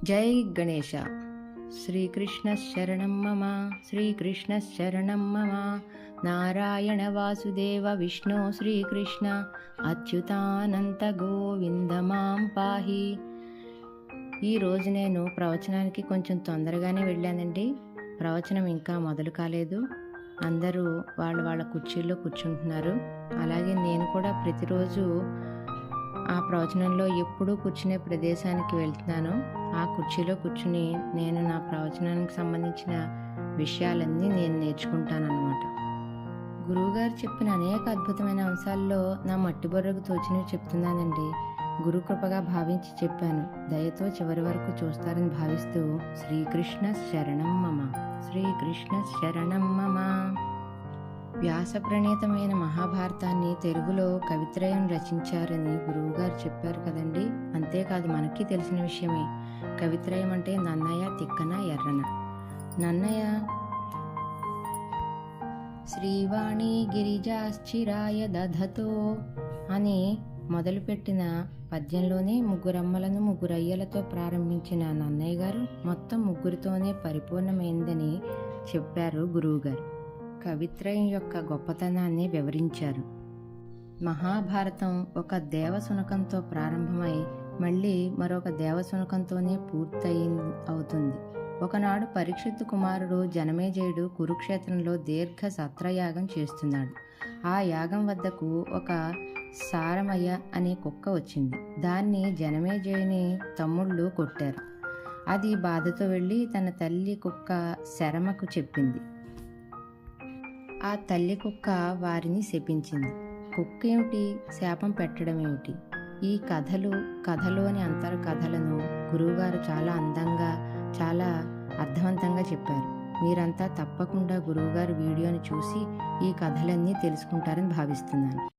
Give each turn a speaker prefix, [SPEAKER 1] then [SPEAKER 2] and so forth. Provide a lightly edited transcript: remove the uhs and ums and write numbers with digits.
[SPEAKER 1] జై గణేశ. శ్రీకృష్ణ శరణం మమ, శ్రీకృష్ణ శరణం మమ. నారాయణ వాసుదేవ విష్ణు శ్రీకృష్ణ అచ్యుతానంత గోవింద మాం పాహి. ఈరోజు నేను ప్రవచనానికి కొంచెం తొందరగానే వెళ్ళానండి. ప్రవచనం ఇంకా మొదలు కాలేదు. అందరూ వాళ్ళ కుర్చీల్లో కూర్చుంటున్నారు. అలాగే నేను కూడా ప్రతిరోజు ఆ ప్రవచనంలో ఎప్పుడూ కూర్చునే ప్రదేశానికి వెళ్తున్నాను. ఆ కుర్చీలో కూర్చుని నేను నా ప్రవచనానికి సంబంధించిన విషయాలన్నీ నేను నేర్చుకుంటానన్నమాట. గురువుగారు చెప్పిన అనేక అద్భుతమైన అంశాల్లో నా మట్టి బొర్రకు తోచినవి చెప్తున్నానండి. గురుకృపగా భావించి చెప్పాను. దయతో చివరి వరకు చూస్తారని భావిస్తూ శ్రీకృష్ణ శరణం మమ, శ్రీకృష్ణ శరణం మమ. వ్యాస ప్రణీతమైన మహాభారతాన్ని తెలుగులో కవిత్రయం రచించారని గురువుగారు చెప్పారు కదండి. అంతేకాదు, మనకి తెలిసిన విషయమే. కవిత్రయం అంటే నన్నయ, తిక్కన, ఎర్రన. నన్నయ శ్రీవాణి గిరిజాశ్చిరాయ దధతో అని మొదలుపెట్టిన పద్యంలోనే ముగ్గురమ్మలను ముగ్గురయ్యలతో ప్రారంభించిన నన్నయ్య గారు మొత్తం ముగ్గురితోనే పరిపూర్ణమైందని చెప్పారు గురువుగారు. కవిత్రయం యొక్క గొప్పతనాన్ని వివరించారు. మహాభారతం ఒక దేవశునకంతో ప్రారంభమై మళ్ళీ మరొక దేవశునకంతోనే అవుతుంది. ఒకనాడు పరీక్షిత్తు కుమారుడు జనమేజయుడు కురుక్షేత్రంలో దీర్ఘ సత్రయాగం చేస్తున్నాడు. ఆ యాగం వద్దకు ఒక సారమయ్య అనే కుక్క వచ్చింది. దాన్ని జనమేజయుని తమ్ముళ్ళు కొట్టారు. అది బాధతో వెళ్ళి తన తల్లి కుక్క శరమకు చెప్పింది. ఆ తల్లి కుక్క వారిని శపించింది. కుక్క ఏమిటి, శాపం పెట్టడం ఏమిటి? ఈ కథలోని అంతర కథలను గురువుగారు చాలా అందంగా, చాలా అర్థవంతంగా చెప్పారు. మీరంతా తప్పకుండా గురువుగారు వీడియోని చూసి ఈ కథలన్నీ తెలుసుకుంటారని భావిస్తున్నాను.